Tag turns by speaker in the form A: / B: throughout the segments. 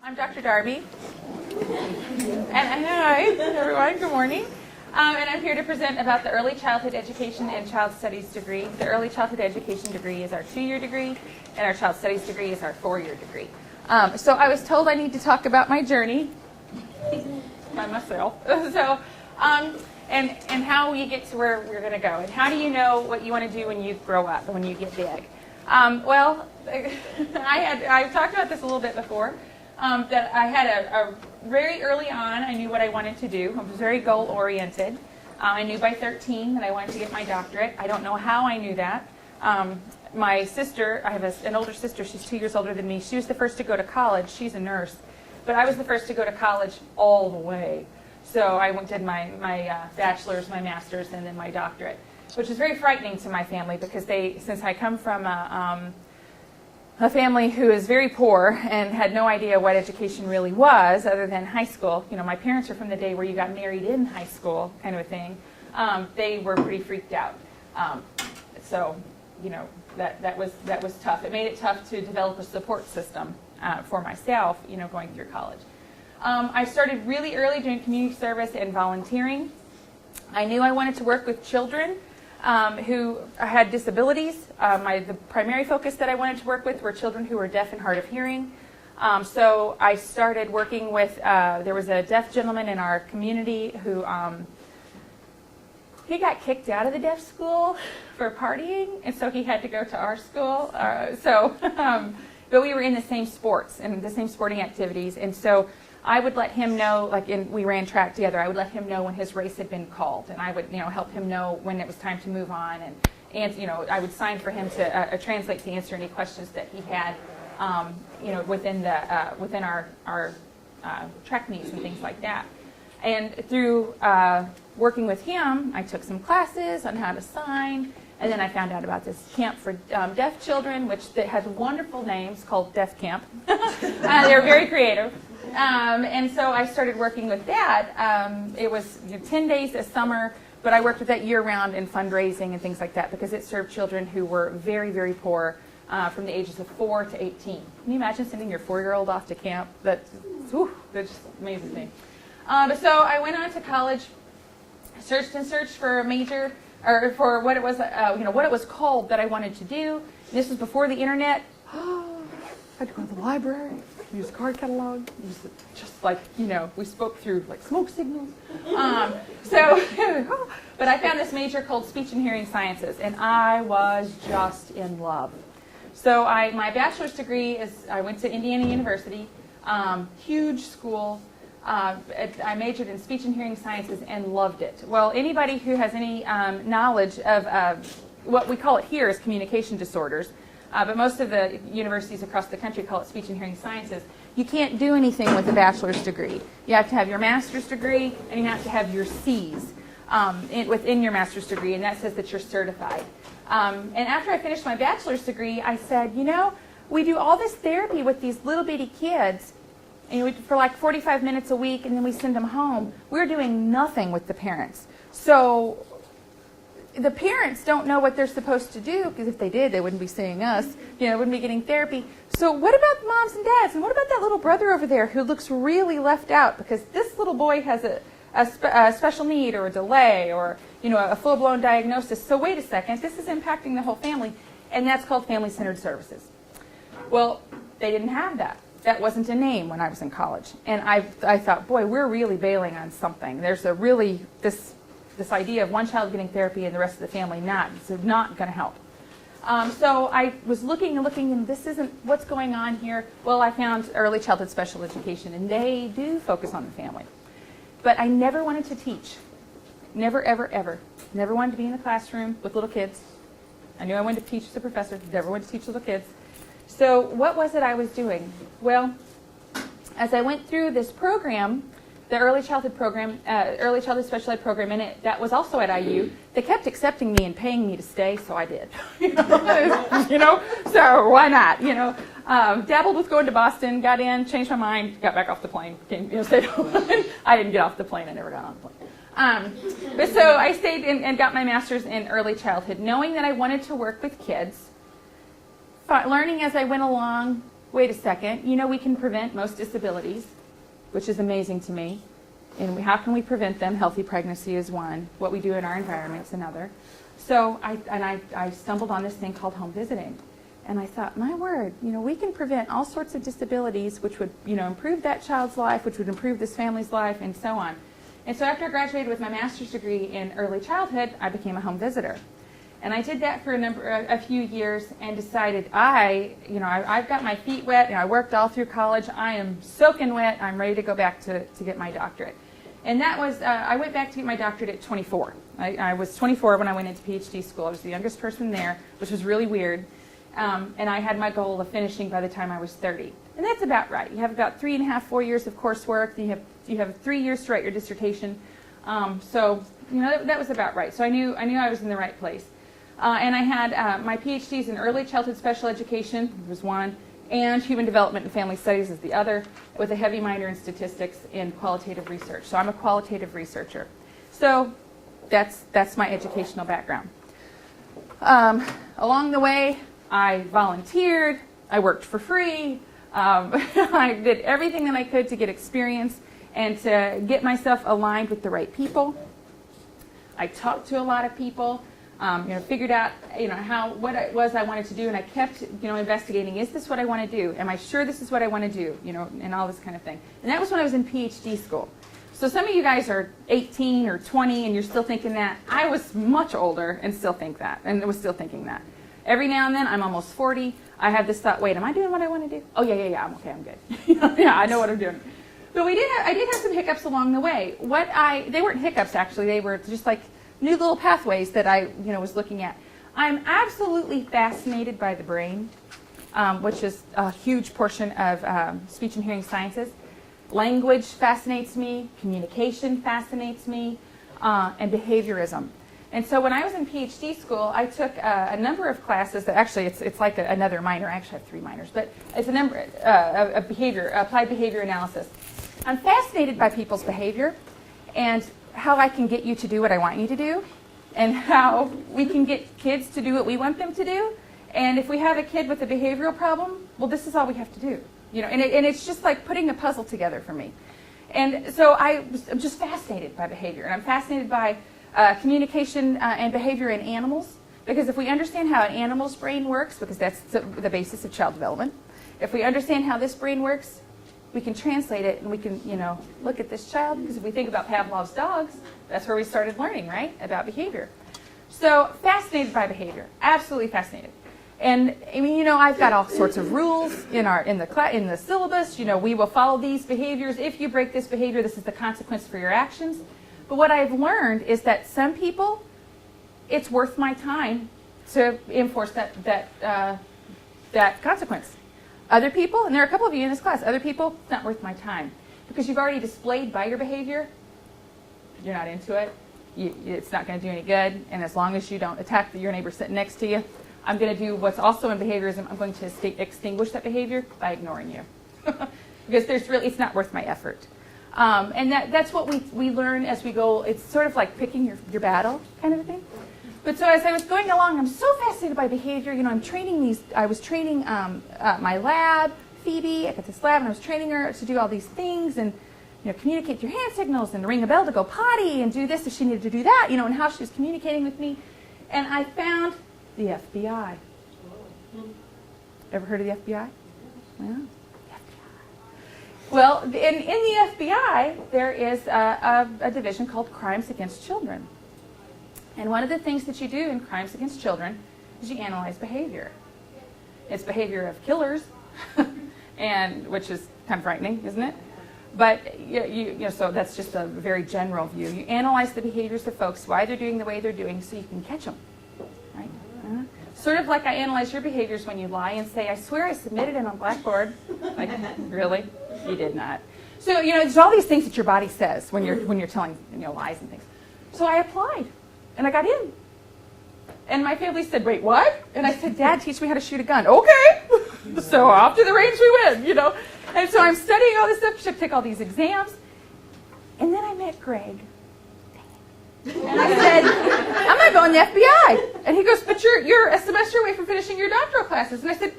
A: I'm Dr. Darby, and hi, everyone. Good morning. And I'm here to present about the Early Childhood Education and Child Studies degree. The Early Childhood Education degree is our 2-year degree, and our Child Studies degree is our 4-year degree. So I was told I need to talk about my journey by myself. And how we get to where we're going to go, and how do you know what you want to do when you grow up, when you get big? Well, I've talked about this a little bit before. That I had a very early on, I knew what I wanted to do. I was very goal-oriented. I knew by 13 that I wanted to get my doctorate. I don't know how I knew that. My sister, I have an older sister, she's 2 years older than me. She was the first to go to college. She's a nurse. But I was the first to go to college all the way. So I did my bachelor's, my master's, and then my doctorate, which is very frightening to my family because since I come from a family who is very poor and had no idea what education really was other than high school. You know, my parents are from the day where you got married in high school kind of a thing. They were pretty freaked out. So, you know, that was tough. It made it tough to develop a support system for myself, you know, going through college. I started really early doing community service and volunteering. I knew I wanted to work with children who had disabilities. The primary focus that I wanted to work with were children who were deaf and hard of hearing. So I started working with, there was a deaf gentleman in our community who, he got kicked out of the deaf school for partying, and so he had to go to our school. But we were in the same sports and the same sporting activities, and so I would let him know, we ran track together, I would let him know when his race had been called, and I would, help him know when it was time to move on, and I would sign for him to translate to answer any questions that he had, within our track meets and things like that. And through working with him, I took some classes on how to sign, and then I found out about this camp for deaf children, which has wonderful names called Deaf Camp. They're very creative. And so I started working with that. It was 10 days a summer, but I worked with that year-round in fundraising and things like that because it served children who were very, very poor from the ages of 4 to 18. Can you imagine sending your 4-year-old off to camp? That just amazes me. So I went on to college, searched for a major, or for what it was, what it was called that I wanted to do. This was before the internet. I had to go to the library, use a card catalog, we spoke through smoke signals. But I found this major called Speech and Hearing Sciences, and I was just in love. So my bachelor's degree is, I went to Indiana University, huge school. I majored in speech and hearing sciences and loved it. Well, anybody who has any knowledge of what we call it here is communication disorders, but most of the universities across the country call it speech and hearing sciences. You can't do anything with a bachelor's degree. You have to have your master's degree, and you have to have your C's within your master's degree, and that says that you're certified. And after I finished my bachelor's degree, I said, we do all this therapy with these little bitty kids, and for 45 minutes a week, and then we send them home. We're doing nothing with the parents. So the parents don't know what they're supposed to do, because if they did, they wouldn't be seeing us, wouldn't be getting therapy. So what about moms and dads? And what about that little brother over there who looks really left out because this little boy has a special need or a delay or, a full-blown diagnosis. So wait a second, this is impacting the whole family, and that's called family-centered services. Well, they didn't have that. That wasn't a name when I was in college. And I thought, boy, we're really bailing on something. There's this idea of one child getting therapy and the rest of the family not. It's not going to help. So I was looking, and this isn't what's going on here. Well, I found early childhood special education, and they do focus on the family. But I never wanted to teach. Never, ever, ever. Never wanted to be in the classroom with little kids. I knew I wanted to teach as a professor. Never wanted to teach little kids. So what was it I was doing? Well, as I went through this program, the early childhood program, early childhood special ed program, and that was also at IU, they kept accepting me and paying me to stay, so I did. So why not? Dabbled with going to Boston, got in, changed my mind, got back off the plane, stayed home. I didn't get off the plane. I never got on the plane. But so I stayed and got my master's in early childhood, knowing that I wanted to work with kids. Learning as I went along, wait a second, we can prevent most disabilities, which is amazing to me. And how can we prevent them? Healthy pregnancy is one. What we do in our environment is another. So I stumbled on this thing called home visiting. And I thought, my word, we can prevent all sorts of disabilities, which would, improve that child's life, which would improve this family's life, and so on. And so after I graduated with my master's degree in early childhood, I became a home visitor. And I did that for a few years and decided I've got my feet wet, and I worked all through college. I am soaking wet. I'm ready to go back to get my doctorate. And that was, I went back to get my doctorate at 24. I was 24 when I went into PhD school. I was the youngest person there, which was really weird. And I had my goal of finishing by the time I was 30. And that's about right. You have about 3.5, 4 years of coursework. Then you have 3 years to write your dissertation. So that was about right. So I knew I was in the right place. And I had my PhDs in early childhood special education was one, and human development and family studies is the other, with a heavy minor in statistics and qualitative research. So I'm a qualitative researcher. So that's my educational background. Along the way, I volunteered, I worked for free, I did everything that I could to get experience and to get myself aligned with the right people. I talked to a lot of people, figured out, what it was I wanted to do, and I kept, investigating, is this what I want to do? Am I sure this is what I want to do? And all this kind of thing. And that was when I was in PhD school. So some of you guys are 18 or 20 and you're still thinking that. I was much older and still think that, and was still thinking that. Every now and then, I'm almost 40, I have this thought, wait, am I doing what I want to do? Oh, yeah, I'm okay, I'm good. Yeah, I know what I'm doing. But I did have some hiccups along the way. They weren't hiccups, actually. They were just like new little pathways that I was looking at. I'm absolutely fascinated by the brain, which is a huge portion of speech and hearing sciences. Language fascinates me, communication fascinates me, and behaviorism. And so when I was in PhD school, I took a number of classes that actually it's like another minor. I actually have 3 minors, but it's a number of applied behavior analysis. I'm fascinated by people's behavior and how I can get you to do what I want you to do, and how we can get kids to do what we want them to do. And if we have a kid with a behavioral problem, well, this is all we have to do. And it's just like putting a puzzle together for me. And so I'm just fascinated by behavior, and I'm fascinated by communication and behavior in animals, because if we understand how an animal's brain works, because that's the basis of child development, if we understand how this brain works, we can translate it and we can, look at this child, because if we think about Pavlov's dogs, that's where we started learning, right, about behavior. So fascinated by behavior, absolutely fascinated. And I've got all sorts of rules in the syllabus. We will follow these behaviors. If you break this behavior, this is the consequence for your actions. But what I've learned is that some people, it's worth my time to enforce that consequence. Other people, and there are a couple of you in this class, other people, it's not worth my time. Because you've already displayed by your behavior, you're not into it, it's not going to do any good, and as long as you don't attack your neighbor sitting next to you, I'm going to do what's also in behaviorism, I'm going to extinguish that behavior by ignoring you. Because it's not worth my effort. And that's what we learn as we go. It's sort of like picking your battle kind of a thing. But so as I was going along, I'm so fascinated by behavior. I was training my lab, Phoebe. I got this lab, and I was training her to do all these things and communicate through hand signals and ring a bell to go potty and do this if she needed to do that, and how she was communicating with me. And I found the FBI. Ever heard of the FBI? Yeah. Well, in the FBI, there is a division called Crimes Against Children. And one of the things that you do in Crimes Against Children is you analyze behavior. It's behavior of killers, and which is kind of frightening, isn't it? But so that's just a very general view. You analyze the behaviors of folks, why they're doing the way they're doing, so you can catch them, right? Sort of like I analyze your behaviors when you lie and say, I swear I submitted it on Blackboard. Like, really? You did not. So, there's all these things that your body says when you're telling lies and things. So I applied, and I got in. And my family said, wait, what? And I said, Dad, teach me how to shoot a gun. Okay. So off to the range we went, And so I'm studying all this stuff. I should take all these exams. And then I met Greg. And I said, I'm not going to the FBI. And he goes, but you're a semester away from finishing your doctoral classes. And I said,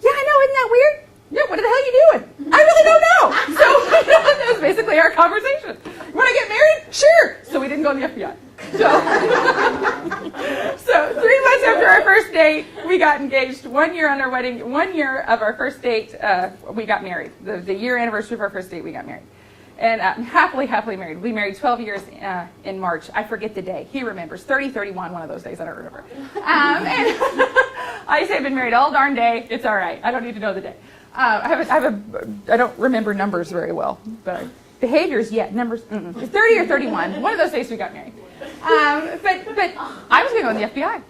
A: yeah, I know, isn't that weird? Yeah, what the hell are you doing? I really don't know. So that was basically our conversation. You want to get married? Sure. So we didn't go in the FBI. So 3 months after our first date, we got engaged. 1 year on our wedding, 1 year of our first date, we got married. The year anniversary of our first date, we got married. And happily married. We married 12 years in March. I forget the day. He remembers. 30/31, one of those days. I don't remember. And I say I've been married all darn day. It's all right. I don't need to know the day. I don't remember numbers very well, but behaviors, yeah, numbers. It's 30 or 31. One of those days we got married. But I was going to go in the FBI.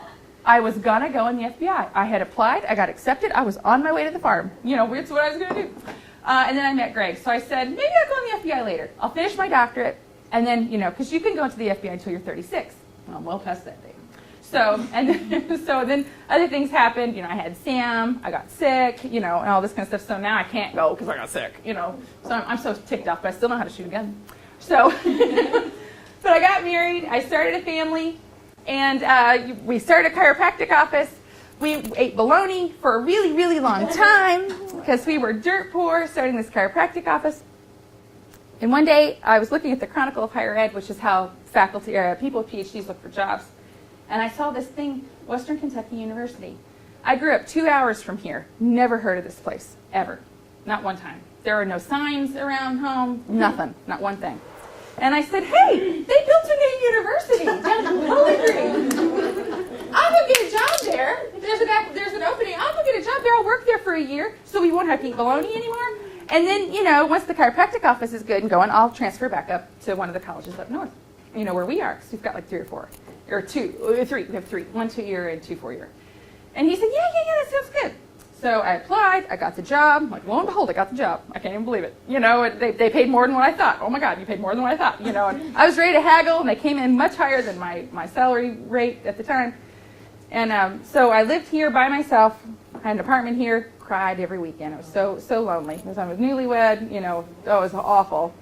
A: I was going to go in the FBI. I had applied. I got accepted. I was on my way to the farm. It's what I was going to do. And then I met Greg. So I said, maybe I'll go in the FBI later. I'll finish my doctorate. And then, because you can go into the FBI until you're 36. Well, I'm well past that date. So then other things happened. I had Sam. I got sick, and all this kind of stuff. So now I can't go because I got sick, So I'm so ticked off, but I still know how to shoot a gun. So, but I got married. I started a family. And we started a chiropractic office. We ate bologna for a really, really long time because we were dirt poor starting this chiropractic office. And one day I was looking at the Chronicle of Higher Ed, which is how faculty or people with PhDs look for jobs. And I saw this thing, Western Kentucky University. I grew up 2 hours from here. Never heard of this place, ever. Not one time. There are no signs around home, nothing, not one thing. And I said, hey, they built a new university down in Bowling Green. I'll go get a job there. If there's an opening, I'll go get a job there. I'll work there for a year so we won't have to eat bologna anymore. And then, once the chiropractic office is good and going, I'll transfer back up to one of the colleges up north, where we are. Because we've got like 3 or 4. Or 3. We have 3. 1 2-year and 2 4-year. And he said, yeah, that sounds good. So I applied, I got the job. Like, lo and behold, I got the job. I can't even believe it. They paid more than what I thought. Oh my God, you paid more than what I thought. And I was ready to haggle, and they came in much higher than my salary rate at the time. And so I lived here by myself. I had an apartment here, cried every weekend. It was so lonely. Because I was newlywed, it was awful.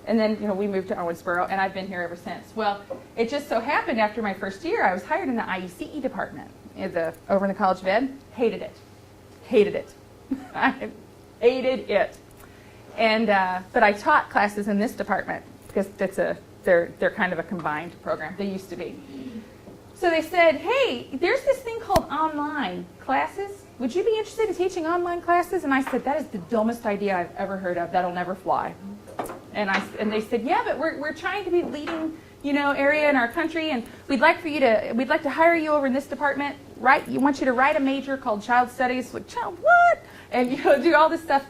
A: And then, we moved to Owensboro, and I've been here ever since. Well, it just so happened after my first year, I was hired in the IECE department over in the College of Ed. Hated it. I hated it. And but I taught classes in this department because they're kind of a combined program. They used to be. So they said, hey, there's this thing called online classes. Would you be interested in teaching online classes? And I said, that is the dumbest idea I've ever heard of. That'll never fly. And they said, yeah, but we're trying to be leading, area in our country, and we'd like to hire you over in this department. We want you to write a major called Child Studies. Like, child what? And do all this stuff.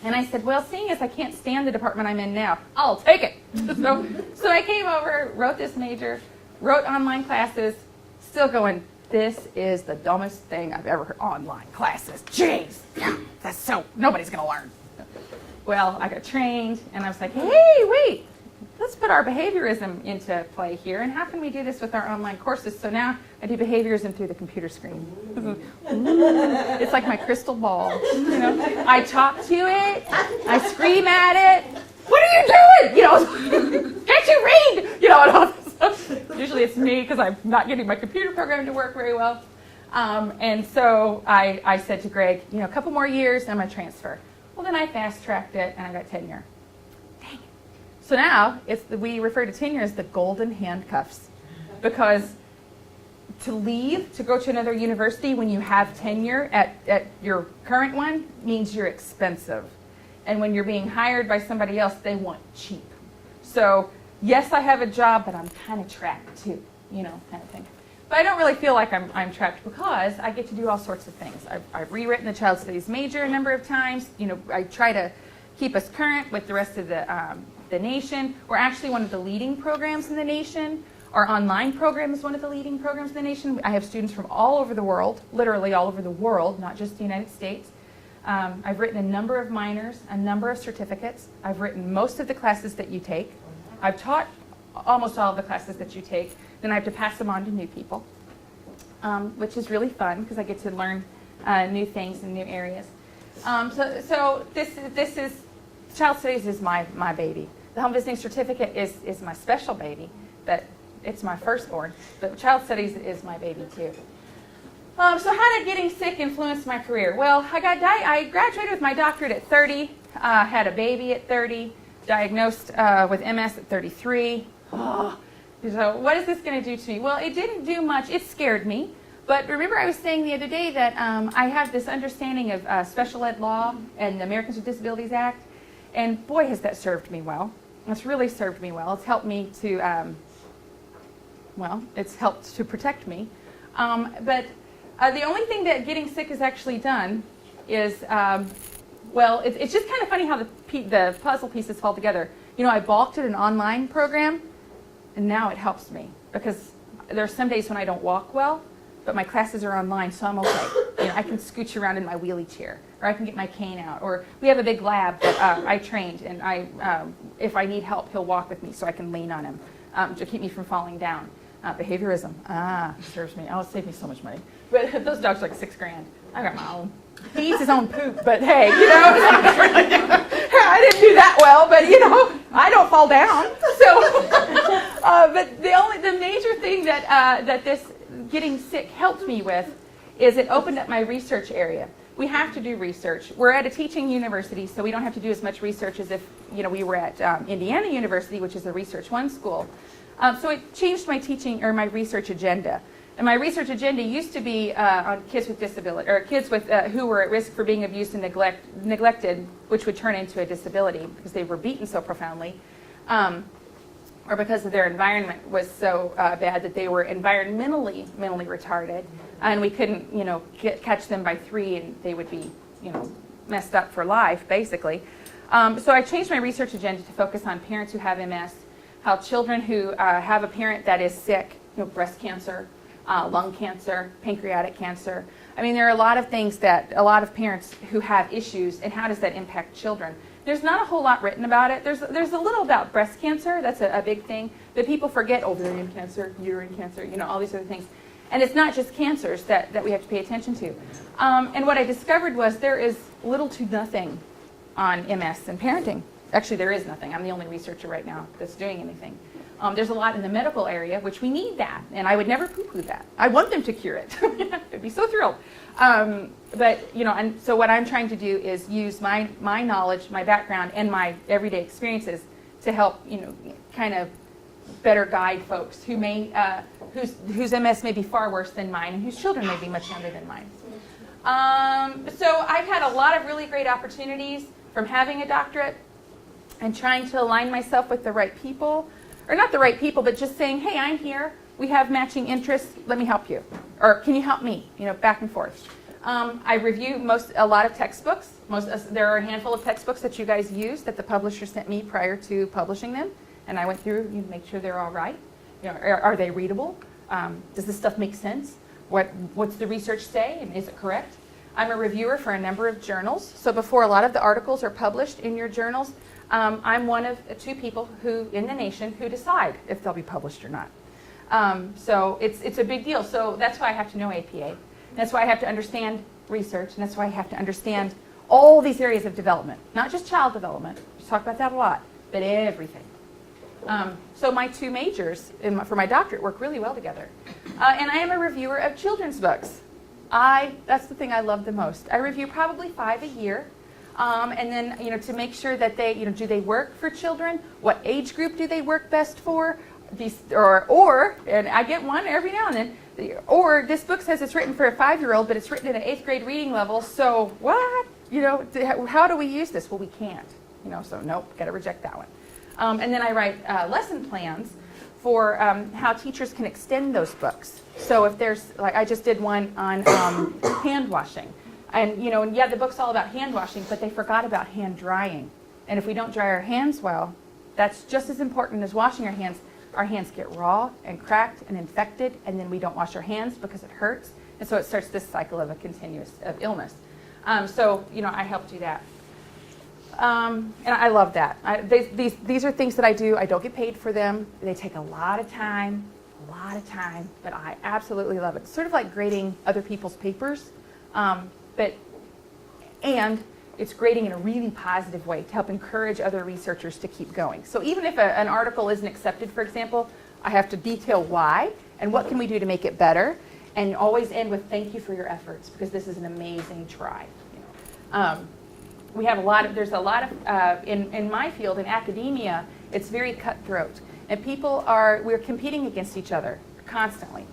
A: And I said, well, seeing as I can't stand the department I'm in now, I'll take it. So I came over, wrote this major, wrote online classes, still going, this is the dumbest thing I've ever heard. Online classes. Jeez. Yeah, nobody's going to learn. Well, I got trained, and I was like, hey, wait, let's put our behaviorism into play here, and how can we do this with our online courses? So now I do behaviorism through the computer screen. It's like my crystal ball. I talk to it, I scream at it. What are you doing? Can't you read? And all this stuff. Usually it's me because I'm not getting my computer program to work very well. And so I said to Greg, a couple more years, I'm going to transfer. Well, then I fast-tracked it, and I got tenure. Dang it. So now, we refer to tenure as the golden handcuffs. Because to leave, to go to another university when you have tenure at your current one, means you're expensive. And when you're being hired by somebody else, they want cheap. So, yes, I have a job, but I'm kind of trapped too, kind of thing. But I don't really feel like I'm trapped because I get to do all sorts of things. I've rewritten the Child Studies major a number of times. I try to keep us current with the rest of the nation. We're actually one of the leading programs in the nation. Our online program is one of the leading programs in the nation. I have students from all over the world, literally all over the world, not just the United States. I've written a number of minors, a number of certificates. I've written most of the classes that you take. I've taught almost all of the classes that you take. Then I have to pass them on to new people, which is really fun because I get to learn new things in new areas. So this is Child Studies is my baby. The Home Visiting Certificate is my special baby, but it's my firstborn. But Child Studies is my baby too. So how did getting sick influence my career? Well, I graduated with my doctorate at 30, had a baby at 30, diagnosed with MS at 33. So what is this going to do to me? Well, it didn't do much. It scared me. But remember I was saying the other day that I have this understanding of special ed law and the Americans with Disabilities Act. And boy, has that served me well. It's really served me well. It's helped me to, it's helped to protect me. But the only thing that getting sick has actually done is, it's just kind of funny how the puzzle pieces fall together. You know, I balked at an online program, and now it helps me because there are some days when I don't walk well, but my classes are online, so I'm okay. You know, I can scooch around in my wheelie chair, or I can get my cane out, or we have a big lab that I trained, and if I need help, he'll walk with me so I can lean on him to keep me from falling down. Behaviorism, serves me. Oh, it saved me so much money. But those dogs are like $6,000. I got my own. He eats his own poop, but hey, you know, I didn't do that well, but you know, I don't fall down. So, but the major thing that this getting sick helped me with is it opened up my research area. We have to do research. We're at a teaching university, so we don't have to do as much research as if we were at Indiana University, which is a Research 1 school. So it changed my teaching or my research agenda. And my research agenda used to be on kids with disability, or kids with who were at risk for being abused and neglected, which would turn into a disability because they were beaten so profoundly, or because of their environment was so bad that they were mentally retarded, and we couldn't, catch them by 3, and they would be, messed up for life, basically. So I changed my research agenda to focus on parents who have MS, how children who have a parent that is sick, breast cancer, lung cancer, pancreatic cancer. I mean, there are a lot of things that a lot of parents who have issues, and how does that impact children? There's not a whole lot written about it. There's a little about breast cancer. That's a big thing. But people forget ovarian cancer, uterine cancer, all these other things. And it's not just cancers that we have to pay attention to. And what I discovered was there is little to nothing on MS and parenting. Actually, there is nothing. I'm the only researcher right now that's doing anything. There's a lot in the medical area, which we need that, and I would never poo-poo that. I want them to cure it. I'd be so thrilled. And so what I'm trying to do is use my knowledge, my background, and my everyday experiences to help, kind of better guide folks who may, whose MS may be far worse than mine, and whose children may be much younger than mine. So I've had a lot of really great opportunities from having a doctorate and trying to align myself with the right people. Or not the right people, but just saying, hey, I'm here. We have matching interests. Let me help you. Or can you help me? Back and forth. I review a lot of textbooks. There are a handful of textbooks that you guys use that the publisher sent me prior to publishing them. And I went through, make sure they're all right. Are they readable? Does this stuff make sense? What's the research say, and is it correct? I'm a reviewer for a number of journals. So before a lot of the articles are published in your journals, I'm one of 2 people in the nation who decide if they'll be published or not. So it's a big deal. So that's why I have to know APA. That's why I have to understand research, and that's why I have to understand all these areas of development. Not just child development. We talk about that a lot, but everything. So my 2 majors for my doctorate work really well together. And I am a reviewer of children's books. That's the thing I love the most. I review probably 5 a year. And then, to make sure that they, do they work for children? What age group do they work best for? And I get one every now and then, or this book says it's written for a 5-year-old, but it's written at an 8th grade reading level, so what? How do we use this? Well, we can't, so nope, got to reject that one. And then I write lesson plans for how teachers can extend those books. So if there's, I just did one on hand washing. And, the book's all about hand washing, but they forgot about hand drying. And if we don't dry our hands well, that's just as important as washing our hands. Our hands get raw and cracked and infected, and then we don't wash our hands because it hurts. And so it starts this cycle of of illness. I help do that. And I love that. These are things that I do. I don't get paid for them. They take a lot of time, but I absolutely love it. It's sort of like grading other people's papers. And it's grading in a really positive way to help encourage other researchers to keep going. So even if an article isn't accepted, for example, I have to detail why and what can we do to make it better. and always end with thank you for your efforts, because this is an amazing try. We have there's a lot of, in my field, in academia, it's very cutthroat. And we're competing against each other constantly.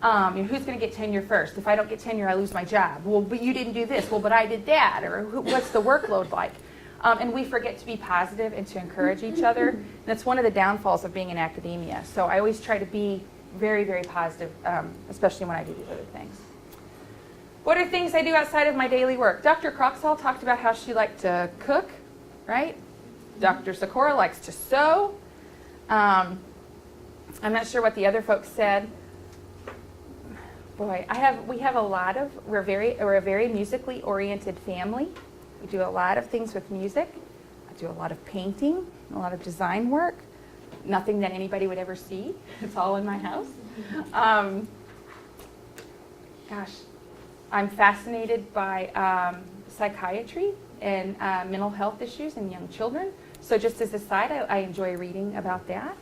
A: Who's going to get tenure first? If I don't get tenure, I lose my job. Well, but you didn't do this. Well, but I did that. Or what's the workload like? And we forget to be positive and to encourage each other. And that's one of the downfalls of being in academia. So I always try to be very, very positive, especially when I do these other things. What are things I do outside of my daily work? Dr. Croxall talked about how she liked to cook, right? Dr. Sikora likes to sew. I'm not sure what the other folks said. Boy, we're a very musically oriented family. We do a lot of things with music. I do a lot of painting, a lot of design work. Nothing that anybody would ever see. It's all in my house. I'm fascinated by psychiatry and mental health issues in young children. So just as a side, I enjoy reading about that.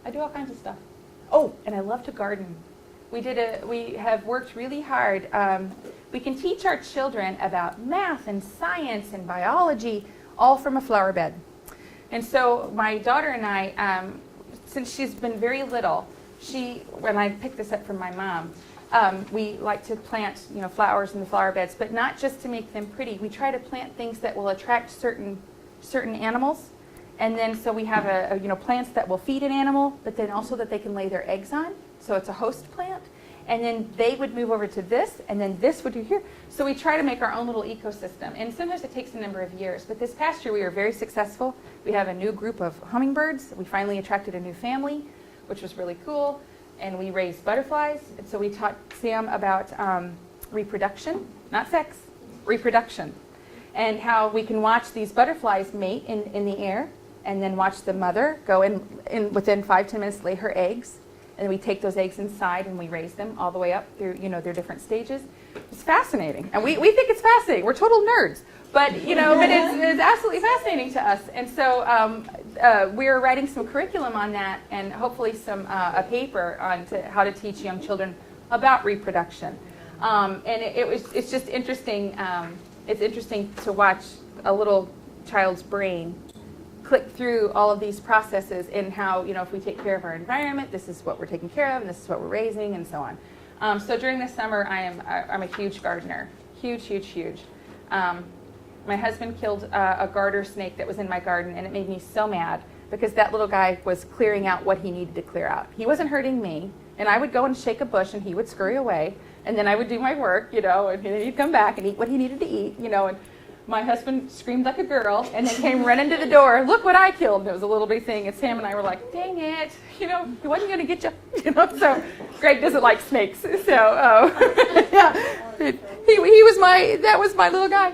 A: I do all kinds of stuff. Oh, and I love to garden. We have worked really hard. We can teach our children about math and science and biology, all from a flower bed. And so my daughter and I, since she's been very little, when I picked this up from my mom, we like to plant, flowers in the flower beds, but not just to make them pretty. We try to plant things that will attract certain animals. And then so we have plants that will feed an animal, but then also that they can lay their eggs on. So it's a host plant. And then they would move over to this, and then this would do here. So we try to make our own little ecosystem. And sometimes it takes a number of years. But this past year we were very successful. We have a new group of hummingbirds. We finally attracted a new family, which was really cool. And we raised butterflies. And so we taught Sam about reproduction, not sex, reproduction. And how we can watch these butterflies mate in the air, and then watch the mother go in within 5-10 minutes lay her eggs. And we take those eggs inside and we raise them all the way up through their different stages. It's fascinating, and we think it's fascinating. We're total nerds, but it's absolutely fascinating to us. And so we're writing some curriculum on that, and hopefully a paper on how to teach young children about reproduction. And it's just interesting. It's interesting to watch a little child's brain click through all of these processes, and how, if we take care of our environment, this is what we're taking care of, and this is what we're raising, and so on. So during the summer, I'm a huge gardener. Huge. My husband killed a garter snake that was in my garden, and it made me so mad, because that little guy was clearing out what he needed to clear out. He wasn't hurting me, and I would go and shake a bush, and he would scurry away, and then I would do my work, and then he'd come back and eat what he needed to eat, and my husband screamed like a girl and then came running to the door. Look what I killed. And it was a little bitty thing. And Sam and I were like, dang it. He wasn't going to get you. So Greg doesn't like snakes. So, yeah. That was my little guy.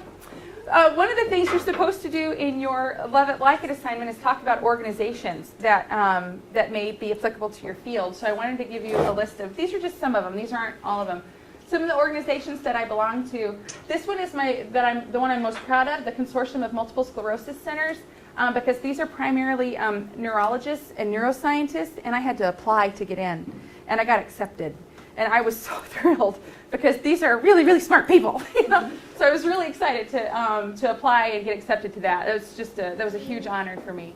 A: One of the things you're supposed to do in your Love It, Like It assignment is talk about organizations that may be applicable to your field. So I wanted to give you a list of, these are just some of them. These aren't all of them. Some of the organizations that I belong to. This one is the one I'm most proud of, the Consortium of Multiple Sclerosis Centers, because these are primarily neurologists and neuroscientists, and I had to apply to get in, and I got accepted. And I was so thrilled, because these are really, really smart people. So I was really excited to apply and get accepted to that. That was a huge honor for me.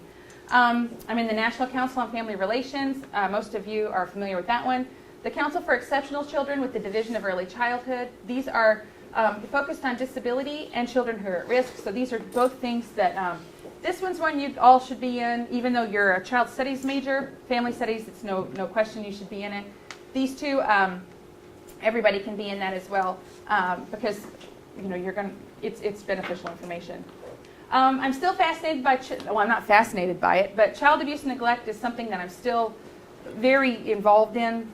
A: I'm in the National Council on Family Relations. Most of you are familiar with that one. The Council for Exceptional Children with the Division of Early Childhood. These are focused on disability and children who are at risk. So these are both things that, this one's one you all should be in, even though you're a child studies major. Family studies, it's no question you should be in it. These two, everybody can be in that as well, because it's beneficial information. I'm still fascinated by, I'm not fascinated by it, but child abuse and neglect is something that I'm still very involved in,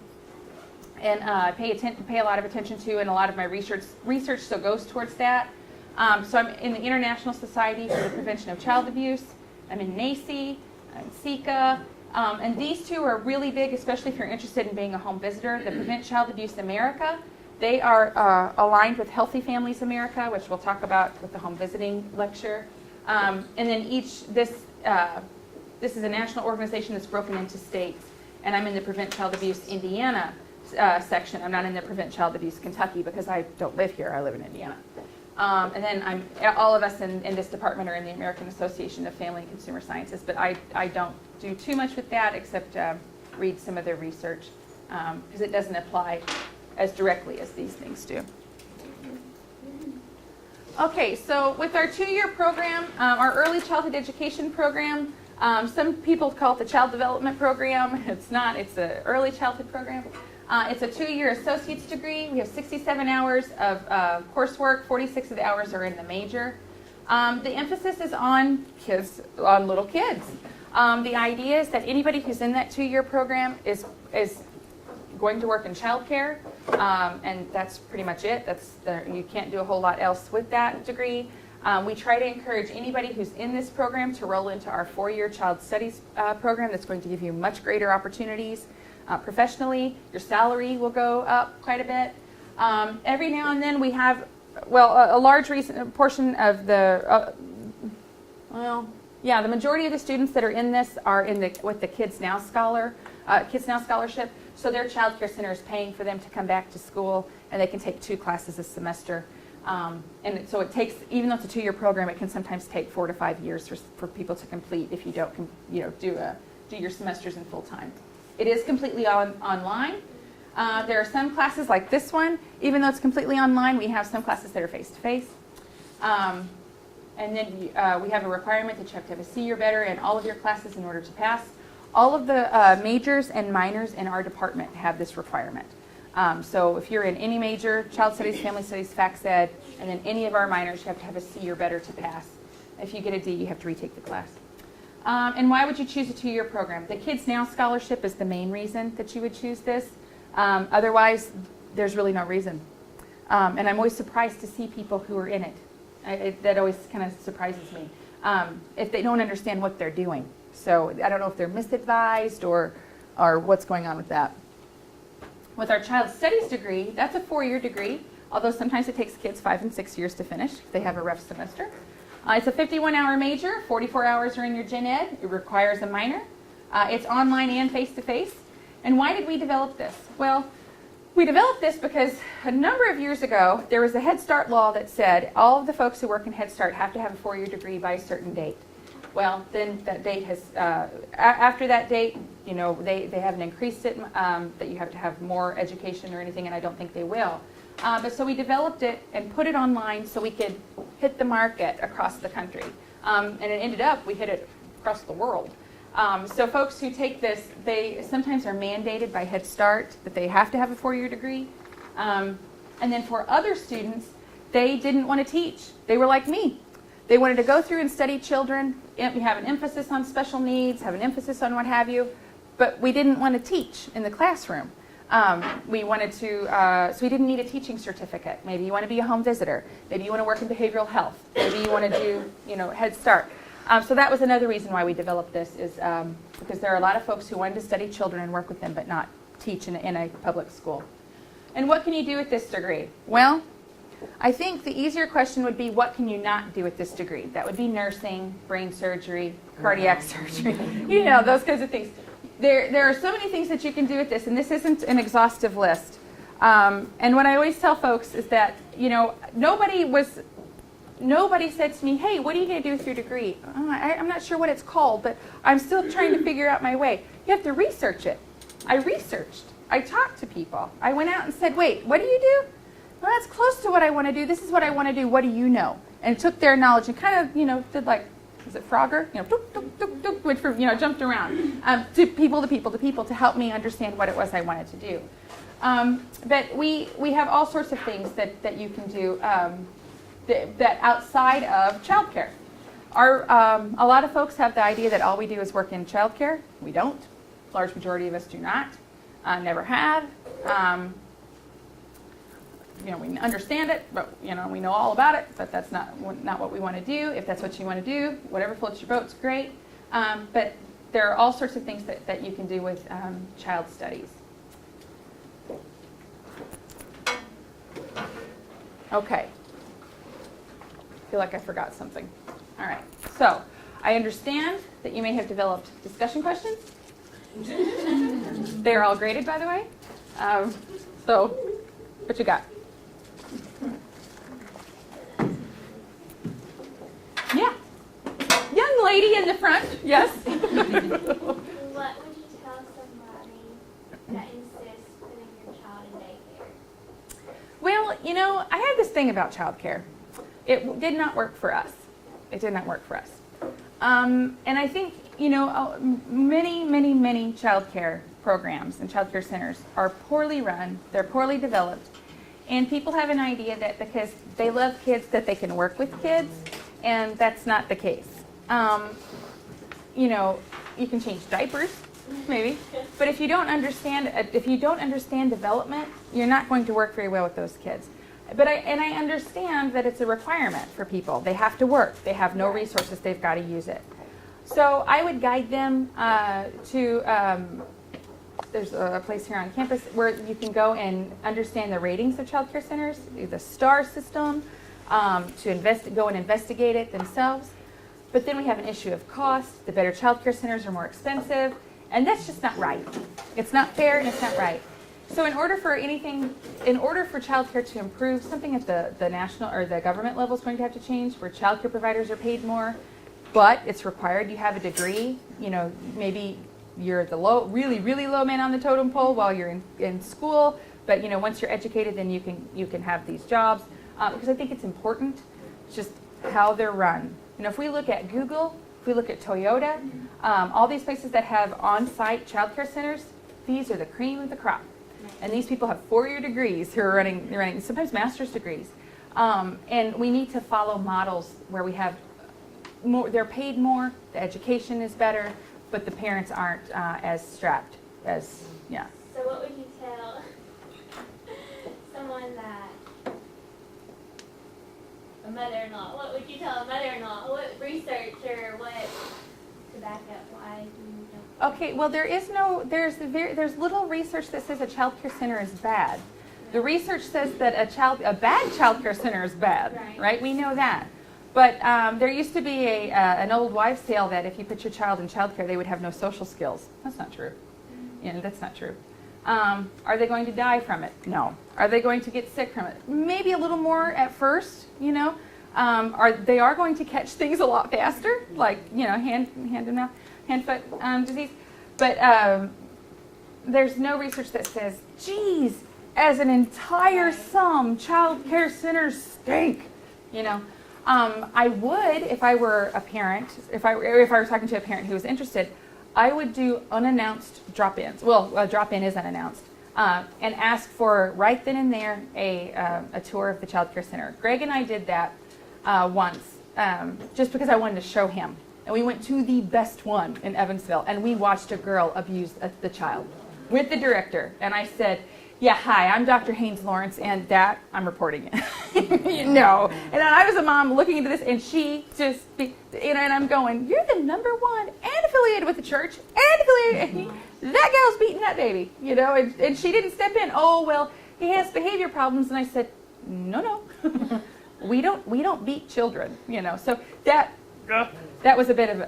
A: and pay a lot of attention to, and a lot of my research still goes towards that. So I'm in the International Society for the Prevention of Child Abuse. I'm in NACI, I'm in SICA, and these two are really big, especially if you're interested in being a home visitor. The Prevent Child Abuse America, they are aligned with Healthy Families America, which we'll talk about with the home visiting lecture. And then this is a national organization that's broken into states, and I'm in the Prevent Child Abuse Indiana section. I'm not in the Prevent Child Abuse Kentucky because I don't live here. I live in Indiana. And then all of us in this department are in the American Association of Family and Consumer Sciences, but I don't do too much with that except read some of their research because it doesn't apply as directly as these things do. Okay, so with our 2-year program, our early childhood education program, some people call it the child development program. It's not, it's the early childhood program. It's a 2-year associate's degree. We have 67 hours of coursework. 46 of the hours are in the major. The emphasis is on kids, on little kids. The idea is that anybody who's in that 2-year program is going to work in childcare, and that's pretty much it. You can't do a whole lot else with that degree. We try to encourage anybody who's in this program to roll into our 4-year child studies program that's going to give you much greater opportunities professionally. Your salary will go up quite a bit. Every now and then we have, a large portion of the, the majority of the students that are in this are with the Kids Now Scholarship. So their child care center is paying for them to come back to school, and they can take 2 classes a semester. And so it takes, even though it's a 2-year program, it can sometimes take 4 to 5 years for people to complete if you don't, do your semesters in full time. It is completely online. There are some classes like this one. Even though it's completely online, we have some classes that are face-to-face. And then we have a requirement that you have to have a C or better in all of your classes in order to pass. All of the majors and minors in our department have this requirement. So if you're in any major, child studies, family studies, fax ed, and then any of our minors, you have to have a C or better to pass. If you get a D, you have to retake the class. And why would you choose a 2-year program? The Kids Now Scholarship is the main reason that you would choose this. Otherwise, there's really no reason. And I'm always surprised to see people who are in it. That always kind of surprises me if they don't understand what they're doing. So I don't know if they're misadvised or what's going on with that. With our child studies degree, that's a 4-year degree, although sometimes it takes kids 5 and 6 years to finish if they have a rough semester. It's a 51-hour major. 44 hours are in your gen ed. It requires a minor. It's online and face-to-face. And why did we develop this? Well, we developed this because a number of years ago, there was a Head Start law that said all of the folks who work in Head Start have to have a 4-year degree by a certain date. Well, then that date has, after that date, they haven't increased it, that you have to have more education or anything, and I don't think they will. But so we developed it and put it online so we could hit the market across the country. And it ended up, we hit it across the world. So folks who take this, they sometimes are mandated by Head Start that they have to have a 4-year degree. And then for other students, they didn't want to teach. They were like me. They wanted to go through and study children, have an emphasis on special needs, have an emphasis on what have you, but we didn't want to teach in the classroom. We wanted to, so we didn't need a teaching certificate. Maybe you want to be a home visitor. Maybe you want to work in behavioral health. Maybe you want to do, Head Start. So that was another reason why we developed this, is because there are a lot of folks who wanted to study children and work with them, but not teach in a public school. And what can you do with this degree? Well, I think the easier question would be, what can you not do with this degree? That would be nursing, brain surgery, cardiac surgery, those kinds of things. There are so many things that you can do with this, and this isn't an exhaustive list. And what I always tell folks is that, nobody said to me, hey, what are you going to do with your degree? I'm not sure what it's called, but I'm still trying to figure out my way. You have to research it. I researched. I talked to people. I went out and said, wait, what do you do? Well, that's close to what I want to do. This is what I want to do. What do you know? And took their knowledge and kind of, did like, was it Frogger? Went from, jumped around to people to help me understand what it was I wanted to do. But we have all sorts of things that you can do that outside of childcare. A lot of folks have the idea that all we do is work in childcare. We don't. Large majority of us do not. Never have. We understand it, but we know all about it, but that's not what we want to do. If that's what you want to do, whatever floats your boat's great. But there are all sorts of things that you can do with child studies. Okay. I feel like I forgot something. All right. So I understand that you may have developed discussion questions. They're all graded, by the way. So, what you got? Yeah. Young lady in the front, yes.
B: What would you tell somebody that insists putting your child in daycare?
A: Well, you know, I had this thing about childcare. It did not work for us. It did not work for us. And I think, you know, many childcare programs and childcare centers are poorly run. They're poorly developed. And people have an idea that because they love kids that they can work with kids, and that's not the case. You know, you can change diapers, maybe, but if you don't understand development, you're not going to work very well with those kids. But I understand that it's a requirement for people. They have to work. They have no resources. They've got to use it. So I would guide them there's a place here on campus where you can go and understand the ratings of child care centers, the STAR system, to go and investigate it themselves. But then we have an issue of cost. The better child care centers are more expensive, and that's just not right. It's not fair and it's not right. So in order for child care to improve, something at the national or the government level is going to have to change, where child care providers are paid more, but it's required you have a degree. You know, maybe you're the really low man on the totem pole while you're in school, but you know, once you're educated, then you can have these jobs, because I think it's important just how they're run. You know, if we look at Google, if we look at Toyota, all these places that have on-site child care centers, these are the cream of the crop. And these people have 4-year degrees who are running sometimes master's degrees. And we need to follow models where we have more, they're paid more, the education is better, but the parents aren't as strapped as, yeah.
B: So what would you tell someone a mother-in-law, what would you tell a mother-in-law? What research or what to back up why you don't?
A: Okay, well there's little research that says a child care center is bad. The research says that a bad child care center is bad, right? We know that. But there used to be an old wives' tale that if you put your child in child care, they would have no social skills. That's not true. You know, that's not true. Are they going to die from it? No. Are they going to get sick from it? Maybe a little more at first, you know. They are going to catch things a lot faster, like, you know, hand-foot disease. But there's no research that says, geez, as an entire sum, child care centers stink, you know. I would, if I were a parent, if I were talking to a parent who was interested, I would do unannounced drop-ins. Well, a drop-in is unannounced, and ask for right then and there a tour of the child care center. Greg and I did that once, just because I wanted to show him. And we went to the best one in Evansville, and we watched a girl abuse the child with the director. And I said, yeah, hi, I'm Dr. Haynes-Lawrence, and that, I'm reporting it. No. And I was a mom looking into this, and she just, you know, and I'm going, you're the #1 and affiliated with the church, and affiliated, that gal's beating that baby, you know, and she didn't step in. Oh, well, he has behavior problems. And I said, no, we don't beat children, you know. So that was a bit of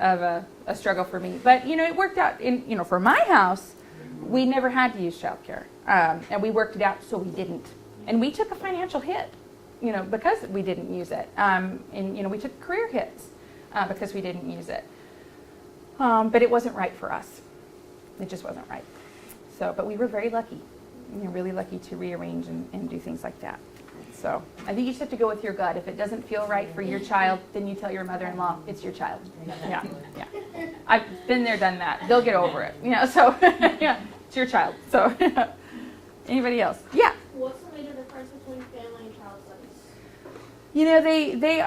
A: a struggle for me. But, you know, it worked out for my house. We never had to use child care, and we worked it out so we didn't. And we took a financial hit, you know, because we didn't use it. And, you know, we took career hits because we didn't use it. But it wasn't right for us. It just wasn't right. So, but we were very lucky, you know, really lucky to rearrange and do things like that. So I think you just have to go with your gut. If it doesn't feel right for your child, then you tell your mother-in-law it's your child. Yeah. I've been there, done that. They'll get over it. You know, so yeah, it's your child. So anybody else? Yeah.
B: What's the major difference between family and child studies?
A: You know, they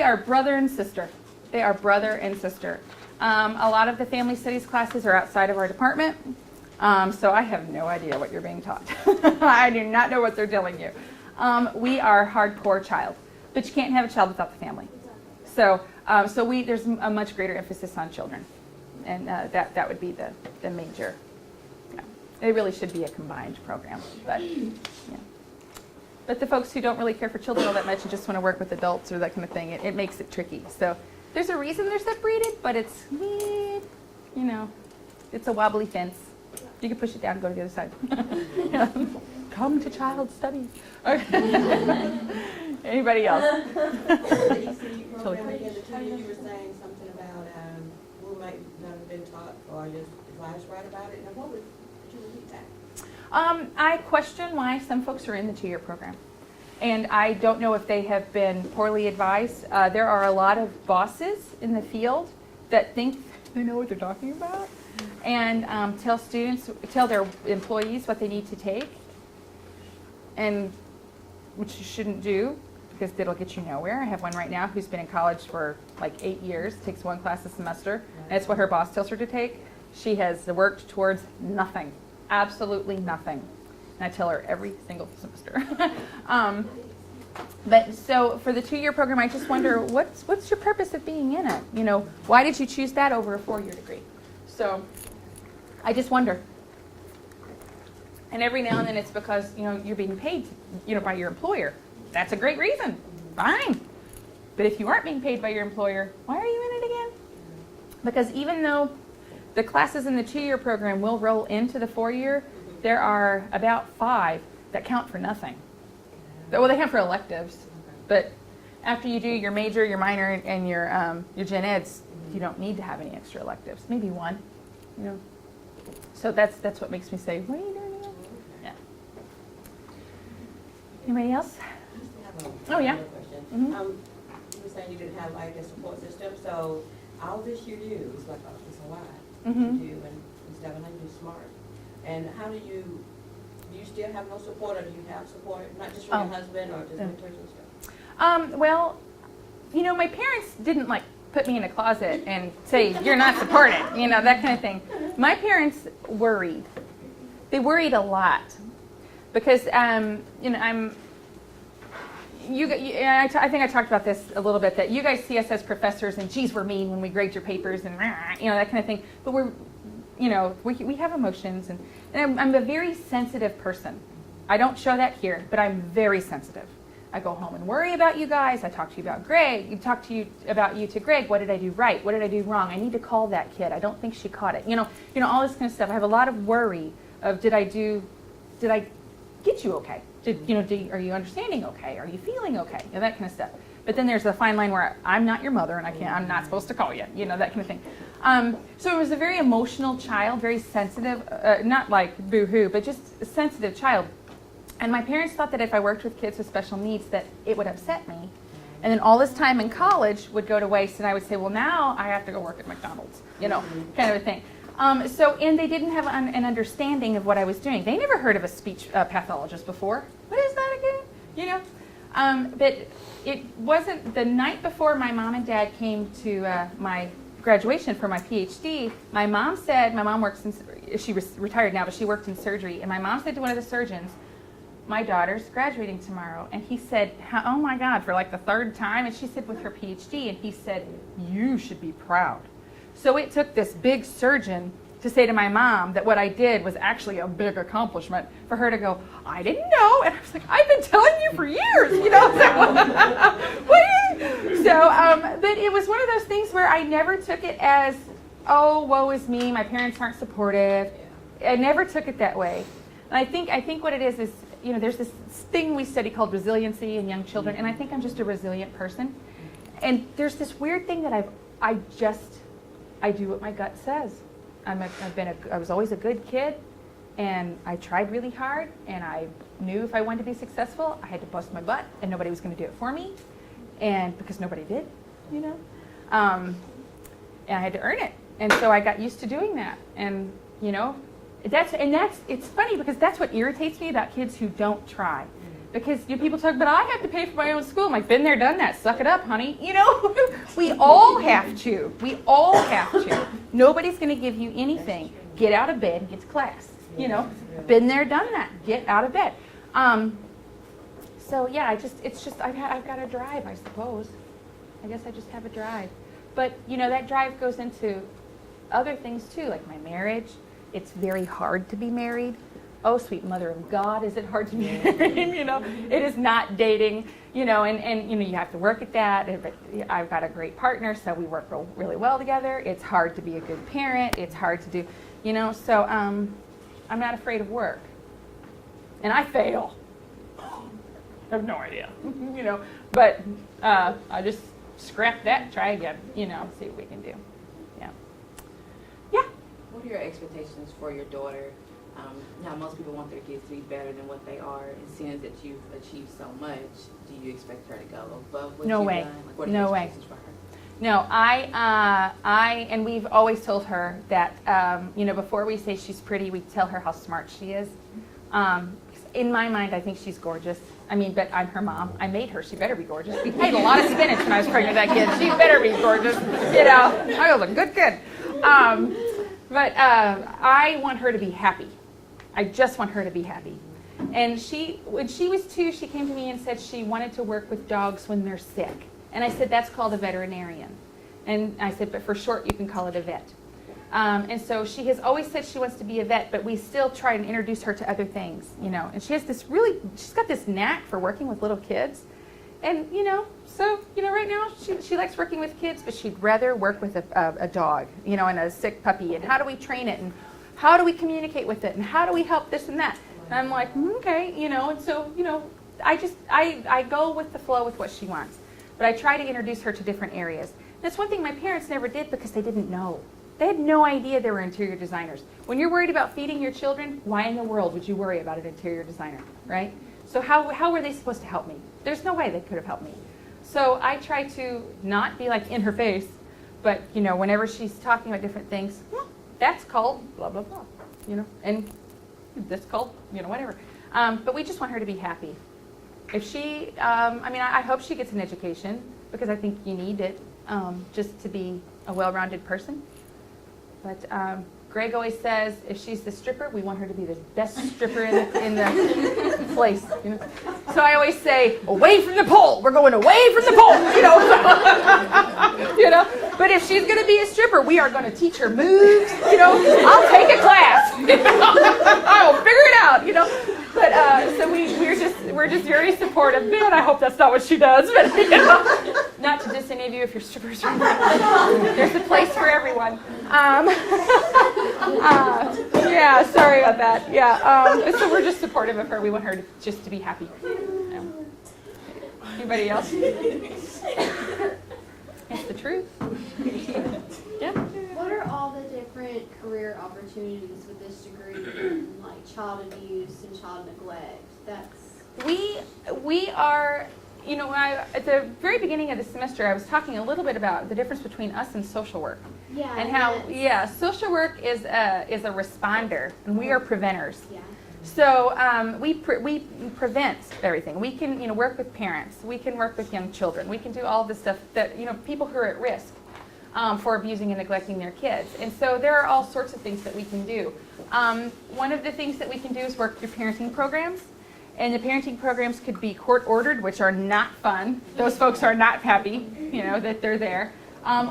A: are brother and sister. They are brother and sister. A lot of the family studies classes are outside of our department, so I have no idea what you're being taught. I do not know what they're telling you. We are hardcore child, but you can't have a child without the family. So there's a much greater emphasis on children, and that would be the major. Yeah. It really should be a combined program, but yeah. But the folks who don't really care for children all that much and just want to work with adults or that kind of thing, it makes it tricky. So There's a reason they're separated, but it's, you know, it's a wobbly fence. You can push it down and go to the other side. Come to child studies. Okay. Anybody else?
C: You were saying something about who might not have been taught or just the class right about it. Now, could you repeat that?
A: I question why some folks are in the 2-year program. And I don't know if they have been poorly advised. There are a lot of bosses in the field that think they know what they're talking about and tell their employees what they need to take, and which you shouldn't do because it'll get you nowhere. I have one right now who's been in college for like 8 years, takes 1 class a semester, and it's what her boss tells her to take. She has worked towards nothing, absolutely nothing. And I tell her every single semester. But so for the 2-year program, I just wonder, what's your purpose of being in it? You know, why did you choose that over a 4-year degree? So I just wonder. And every now and then it's because, you know, you're being paid, you know, by your employer. That's a great reason. Fine. But if you aren't being paid by your employer, why are you in it again? Because even though the classes in the 2-year program will roll into the 4-year, there are about 5 that count for nothing. Well, they count for electives, but after you do your major, your minor, and your gen eds, you don't need to have any extra electives. Maybe 1, you know. So that's what makes me say, what are you doing again? Yeah. Anybody else? Oh, yeah.
C: Mm-hmm. You were saying you didn't have like a support system, so all this you do is like it's a lot to do, and instead of you do smart. And how do you still have no support, or do you have support, not just from your husband or just mentors and stuff?
A: Well, you know, my parents didn't like put me in a closet and say, you're not supported, you know, that kind of thing. My parents worried. They worried a lot because, you know, I think I talked about this a little bit, that you guys see us as professors and geez, we're mean when we grade your papers and, you know, that kind of thing. But we're, you know, we have emotions, and I'm a very sensitive person. I don't show that here, but I'm very sensitive. I go home and worry about you guys. I talk to you about Greg. Talk to you about you to Greg. What did I do right? What did I do wrong? I need to call that kid. I don't think she caught it. You know, all this kind of stuff. I have a lot of worry of did I get you okay? Are you understanding okay? Are you feeling okay? You know, that kind of stuff. But then there's a fine line where I'm not your mother and I'm not supposed to call you. You know, that kind of thing. So it was a very emotional child, very sensitive, not like boo-hoo, but just a sensitive child. And my parents thought that if I worked with kids with special needs that it would upset me. And then all this time in college would go to waste, and I would say, well, now I have to go work at McDonald's, you know, kind of a thing. And they didn't have an understanding of what I was doing. They never heard of a speech pathologist before. What is that again? You know? But it wasn't the night before my mom and dad came to my graduation for my PhD. My mom works she was retired now, but she worked in surgery. And my mom said to one of the surgeons, my daughter's graduating tomorrow. And he said, oh my God, for like the 3rd time? And she said, with her PhD. And he said, you should be proud. So it took this big surgeon to say to my mom that what I did was actually a big accomplishment, for her to go, I didn't know. And I was like, I've been telling you for years, you know. But it was one of those things where I never took it as, oh, woe is me, my parents aren't supportive. I never took it that way. And I think what it is, you know, there's this thing we study called resiliency in young children, and I think I'm just a resilient person. And there's this weird thing that I do what my gut says. I was always a good kid, and I tried really hard, and I knew if I wanted to be successful, I had to bust my butt, and nobody was going to do it for me, and because nobody did, you know, and I had to earn it, and so I got used to doing that, and you know, it's funny because that's what irritates me about kids who don't try. Because people talk about, I have to pay for my own school. I'm like, been there, done that. Suck it up, honey. You know, we all have to. We all have to. Nobody's going to give you anything. Get out of bed and get to class. You know, been there, done that. Get out of bed. So yeah, I've got a drive, I suppose. I guess I just have a drive. But you know, that drive goes into other things too, like my marriage. It's very hard to be married. oh, sweet mother of God, is it hard to be married? You know, it is not dating, you know, and you know, you have to work at that. But I've got a great partner, so we work really well together. It's hard to be a good parent. It's hard to do, you know, so I'm not afraid of work. And I fail. I have no idea, you know, but I just scrap that, try again, you know, see what we can do. Yeah. Yeah.
D: What are your expectations for your daughter? Now, most people want their kids to be better than what they are, and seeing that you've achieved so much, do you expect her to go above what
A: No
D: you've
A: way.
D: done? Like, what are
A: No
D: your
A: way.
D: expectations for her?
A: No, and we've always told her that, you know, before we say she's pretty, we tell her how smart she is. In my mind, I think she's gorgeous. I mean, but I'm her mom. I made her. She better be gorgeous. We ate a lot of spinach when I was pregnant with that kid. She better be gorgeous. You know, I was a good kid. But I want her to be happy. I just want her to be happy. And when she was 2, she came to me and said she wanted to work with dogs when they're sick. And I said, that's called a veterinarian. And I said, but for short, you can call it a vet. And so she has always said she wants to be a vet, but we still try and introduce her to other things, you know. And she has she's got this knack for working with little kids. And, you know, so, you know, right now she likes working with kids, but she'd rather work with a dog, you know, and a sick puppy. And how do we train it? And how do we communicate with it? And how do we help this and that? And I'm like, okay, you know, and so, you know, I go with the flow with what she wants. But I try to introduce her to different areas. And that's one thing my parents never did because they didn't know. They had no idea they were interior designers. When you're worried about feeding your children, why in the world would you worry about an interior designer, right? So how were they supposed to help me? There's no way they could have helped me. So I try to not be like in her face, but, you know, whenever she's talking about different things, well, that's called blah, blah, blah, you know, and that's called, you know, whatever. But we just want her to be happy. If she, I mean, I hope she gets an education because I think you need it just to be a well-rounded person. But Greg always says if she's the stripper, we want her to be the best stripper in the place. You know? So I always say, away from the pole. We're going away from the pole. You know, you know. But if she's going to be a stripper, we are going to teach her moves. You know, I'll take a class. I'll figure it out. You know. But so we're just very supportive. Man, I hope that's not what she does. But you know, not to diss any of you if you're strippers. There's a place for everyone. Yeah, sorry about that. Yeah, so we're just supportive of her. We want her just to be happy. Anybody else? It's the truth. Yeah.
E: What are all the different career opportunities with this degree in like child abuse and child neglect?
A: We are, you know, at the very beginning of the semester, I was talking a little bit about the difference between us and social work.
E: Yeah.
A: And how, social work is a responder, and we are preventers.
E: Yeah.
A: So we prevent everything. We can, you know, work with parents. We can work with young children. We can do all the stuff that, you know, people who are at risk for abusing and neglecting their kids. And so there are all sorts of things that we can do. One of the things that we can do is work through parenting programs. And the parenting programs could be court-ordered, which are not fun. Those folks are not happy, you know, that they're there.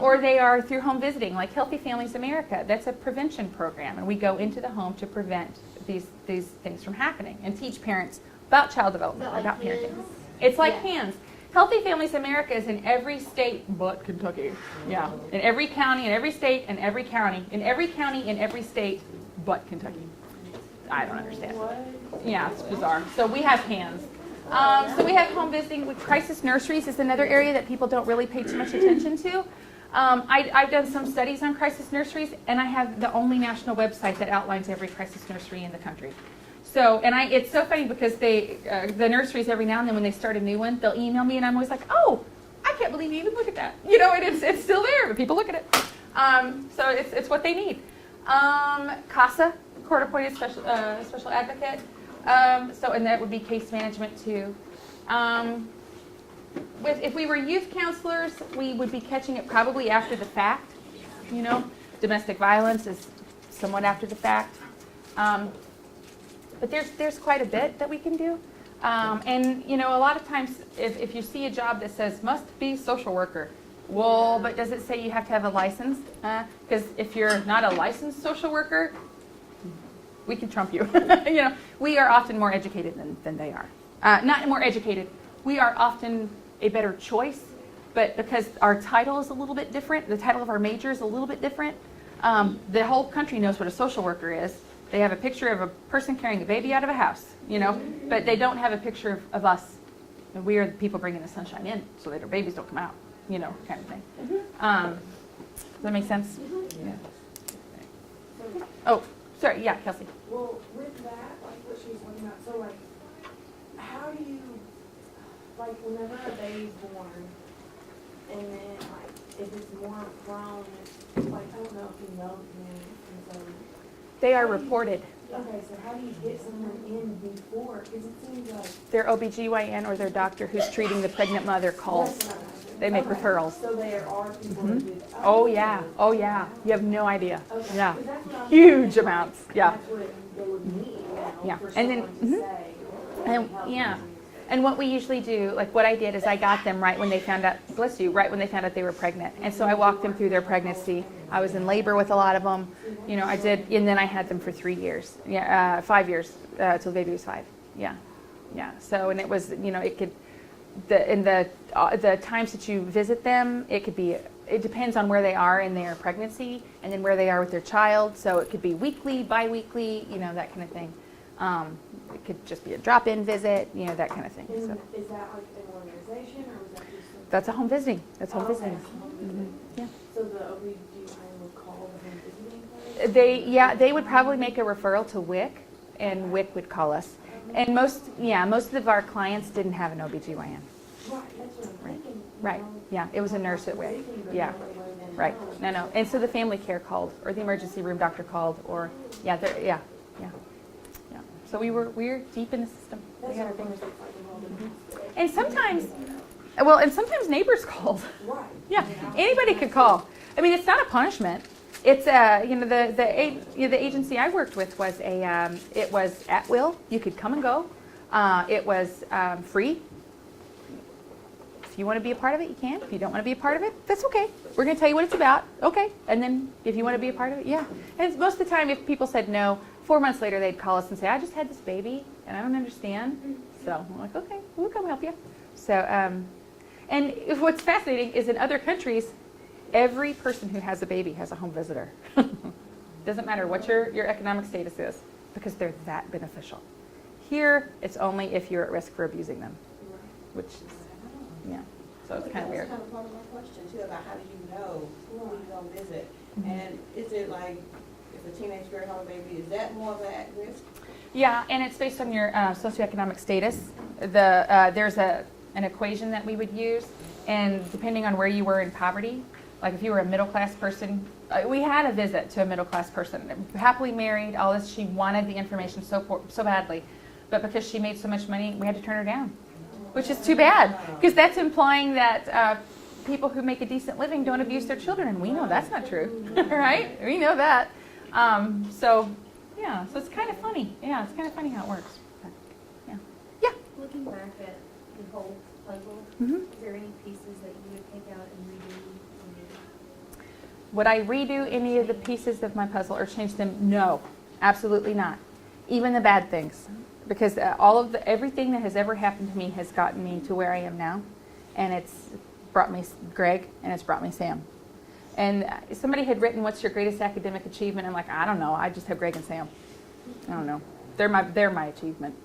A: Or they are through home visiting, like Healthy Families America. That's a prevention program, and we go into the home to prevent these things from happening and teach parents about child development,
E: like
A: about parenting.
E: Hands?
A: It's like
E: Yeah.
A: Hands. Healthy Families America is in every state but Kentucky. Yeah, in every county, in every state, and every county. In every county, in every state but Kentucky. I don't understand. Yeah, it's bizarre. So we have Hands. So we have home visiting. With crisis nurseries is another area that people don't really pay too much attention to. I've done some studies on crisis nurseries, and I have the only national website that outlines every crisis nursery in the country. So, and it's so funny because the nurseries every now and then when they start a new one, they'll email me, and I'm always like, oh, I can't believe you even look at that. You know, and it's still there, but people look at it. So it's what they need. CASA, court-appointed special advocate. And that would be case management too. If we were youth counselors, we would be catching it probably after the fact. You know, domestic violence is somewhat after the fact. But there's quite a bit that we can do. And you know, a lot of times, if you see a job that says must be social worker, well, but does it say you have to have a license? Because if you're not a licensed social worker, We can trump you. We are often more educated than they are. Not more educated. We are often a better choice, but because our title is a little bit different, the title of our major is a little bit different, the whole country knows what a social worker is. They have a picture of a person carrying a baby out of a house, but they don't have a picture of us. We are the people bringing the sunshine in so that our babies don't come out, kind of thing. Does that make sense?
C: Yeah.
A: Oh, sorry. Yeah, Kelsey.
F: Well, with that, like what she was talking about, so like, how do you, like, whenever a baby's born, and then like, if it's more grown, like, I don't know if you know the and so.
A: They are reported.
F: Okay, so how do you get someone in before? Because it seems like.
A: Their OBGYN or their doctor who's treating the pregnant mother calls.
F: That's what I'm asking.
A: They make
F: Okay,
A: referrals.
F: So there are people who do that.
A: Oh yeah. Oh yeah. You have no idea.
F: Okay.
A: Yeah.
F: 'Cause that's what I'm
A: Huge
F: thinking,
A: amounts.
F: like,
A: Yeah.
F: That's what they would need,
A: Yeah.
F: for
A: And then-
F: someone to say.
A: And yeah. And what we usually do, like what I did is I got them right when they found out, bless you, right when they found out they were pregnant. And so I walked them through their pregnancy. I was in labor with a lot of them. I did, and then I had them for 3 years. Yeah, 5 years, till the baby was 5. Yeah. Yeah. So, and it was, it could, the times that you visit them, it could be, it depends on where they are in their pregnancy and then where they are with their child. So it could be weekly, bi-weekly, that kind of thing. It could just be a drop-in visit, that kind of thing.
F: And
A: So
F: is that like an organization, or was that just something?
A: that's a home visiting. That's home
F: Okay,
A: visiting.
F: home visiting.
A: Yeah.
F: So the OB/GYN would call the home visiting place?
A: They would probably make a referral to WIC, and WIC would call us. And most of our clients didn't have an OB/GYN.
F: Right, that's what I'm
A: Right.
F: thinking.
A: Right. Yeah, it was a nurse at WIC. Yeah. Right. No. And so the family care called, or the emergency room doctor called, or yeah. So we're deep in the system. We
F: That's
A: had our
F: what I'm
A: fingers.
F: thinking.
A: And sometimes neighbors called.
F: Right.
A: Yeah, anybody could call. I mean, it's not a punishment. It's the agency I worked with was it was at will. You could come and go. It was free. If you want to be a part of it, you can. If you don't want to be a part of it, that's okay. We're going to tell you what it's about. Okay. And then if you want to be a part of it, yeah. And most of the time, if people said no, 4 months later, they'd call us and say, I just had this baby and I don't understand. So I'm like, okay, we'll come help you. So, and what's fascinating is in other countries, every person who has a baby has a home visitor. Doesn't matter what your economic status is, because they're that beneficial. Here, it's only if you're at risk for abusing them, which is, yeah. So it's kind of weird.
C: That's kind of part of my question too, about how do you know who you don't visit? And is it like, if a teenage girl has a baby, is that more of an at risk?
A: Yeah, and it's based on your socioeconomic status. There's an equation that we would use, and depending on where you were in poverty, like if you were a middle-class person, we had a visit to a middle-class person, happily married, all this. She wanted the information so badly, but because she made so much money, we had to turn her down, which is too bad, because that's implying that people who make a decent living don't abuse their children, and we know that's not true, right? We know that. So it's kind of funny. Yeah, it's kind of funny how it works. But, yeah.
E: Looking back at the whole puzzle,
A: Mm-hmm.
E: is there any pieces that you would take out and redo?
A: Would I redo any of the pieces of my puzzle or change them? No, absolutely not. Even the bad things, because everything that has ever happened to me has gotten me to where I am now, and it's brought me Greg and it's brought me Sam. And somebody had written, "What's your greatest academic achievement?" I'm like, I don't know. I just have Greg and Sam. I don't know. They're my achievement,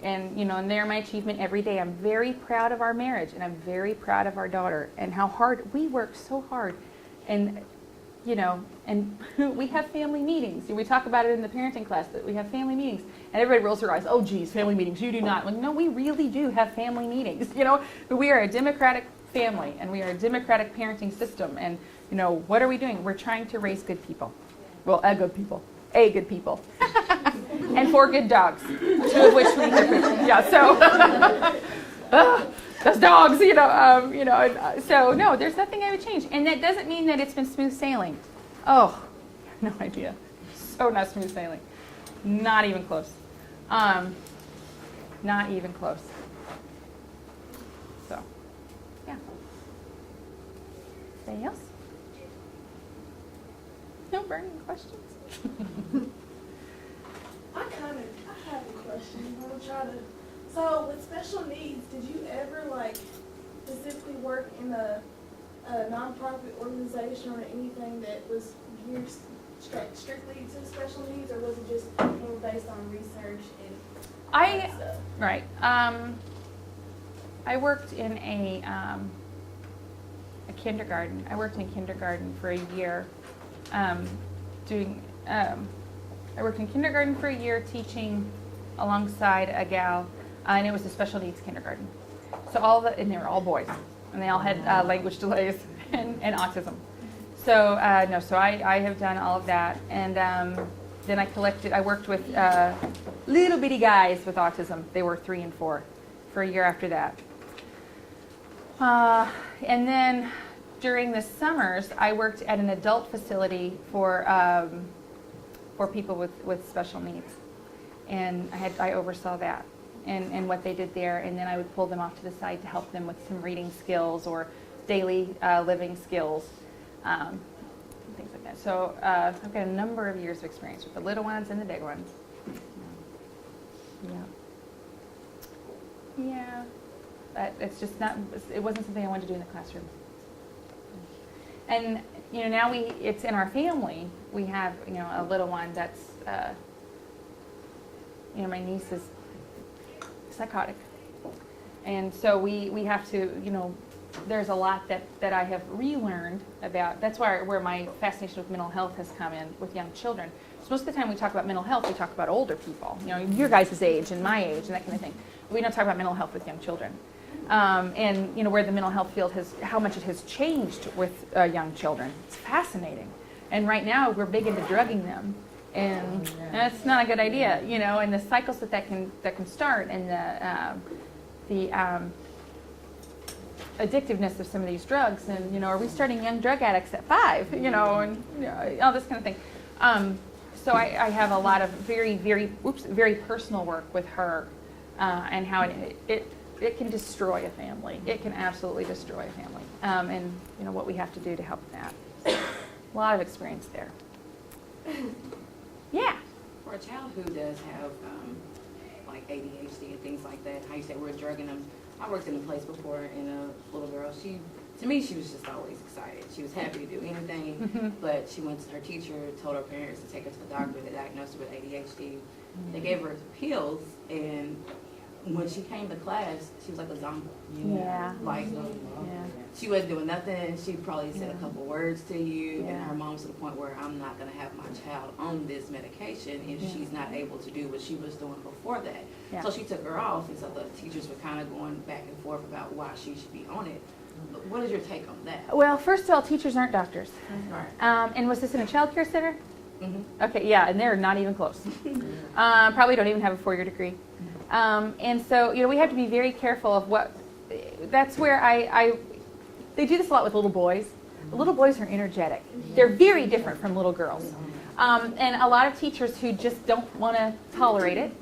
A: and and they're my achievement every day. I'm very proud of our marriage, and I'm very proud of our daughter, and how hard we work so hard, and and we have family meetings. We talk about it in the parenting class that we have family meetings, and everybody rolls their eyes. Oh, geez, family meetings. You do not. Like, no, we really do have family meetings. But we are a democratic family, and we are a democratic parenting system, and what are we doing? We're trying to raise good people. Well, good people. Good people. And 4 good dogs, 2 of which we have. Yeah, so those dogs, so no, there's nothing I would change. And that doesn't mean that it's been smooth sailing. Oh, no idea. So not smooth sailing. Not even close. Not even close. So, yeah. Anything else? No burning questions?
F: question. I'm gonna try to. So, with special needs, did you ever like specifically work in a nonprofit organization or anything that was geared strictly to special needs, or was it just more based on research and stuff?
A: Right. I worked in a kindergarten. I worked in a kindergarten for a year, I worked in kindergarten for a year teaching alongside a gal, and it was a special needs kindergarten. So and they were all boys, and they all had language delays and autism. So so I have done all of that, and then I worked with little bitty guys with autism. They were 3 and 4 for a year after that. And then during the summers, I worked at an adult facility for people with special needs, and I oversaw that and what they did there. And then I would pull them off to the side to help them with some reading skills or daily living skills, things like that. So I've got a number of years of experience with the little ones and the big ones. Yeah. But it's just not. It wasn't something I wanted to do in the classroom. And now it's in our family. We have a little one that's my niece is psychotic, and so we have to there's a lot that I have relearned about. That's where my fascination with mental health has come in with young children. So most of the time we talk about mental health, we talk about older people, your guys' age and my age and that kind of thing. We don't talk about mental health with young children. And where the mental health field how much it has changed with young children. It's fascinating. And right now we're big into drugging them, and that's not a good idea, and the cycles that can start, and the addictiveness of some of these drugs, and are we starting young drug addicts at 5, and all this kind of thing. So I have a lot of very personal work with her, and how it can destroy a family. It can absolutely destroy a family. And what we have to do to help that. A lot of experience there. Yeah.
D: For a child who does have like ADHD and things like that, how you say we're drugging them. I worked in a place before, and a little girl, to me, she was just always excited. She was happy to do anything, but she went to her teacher, told her parents to take her to the doctor. They diagnosed her with ADHD. They gave her pills, and when she came to class, she was like a zombie.
A: Yeah.
D: She wasn't doing nothing. She probably said a couple words to you, and her mom's to the point where I'm not going to have my child on this medication if she's not able to do what she was doing before that. Yeah. So she took her off, and so the teachers were kind of going back and forth about why she should be on it. But what is your take on that?
A: Well, first of all, teachers aren't doctors.
D: Right.
A: And was this in a child care center?
D: Mm-hmm.
A: Okay, yeah, and they're not even close. Probably don't even have a 4-year degree. And so, we have to be very careful of that's where they do this a lot with little boys. The little boys are energetic. They're very different from little girls. And a lot of teachers who just don't want to tolerate it,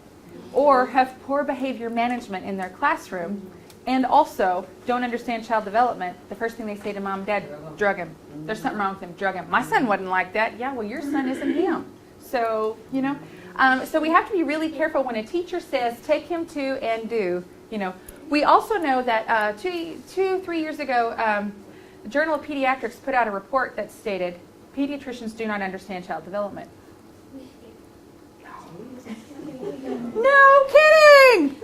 A: or have poor behavior management in their classroom, and also don't understand child development, the first thing they say to mom, dad, drug him. There's something wrong with him, drug him. My son wasn't like that. Yeah, well, your son isn't him. So, so we have to be really careful when a teacher says, take him to and do, We also know that 3 years ago, the Journal of Pediatrics put out a report that stated, pediatricians do not understand child development. No kidding!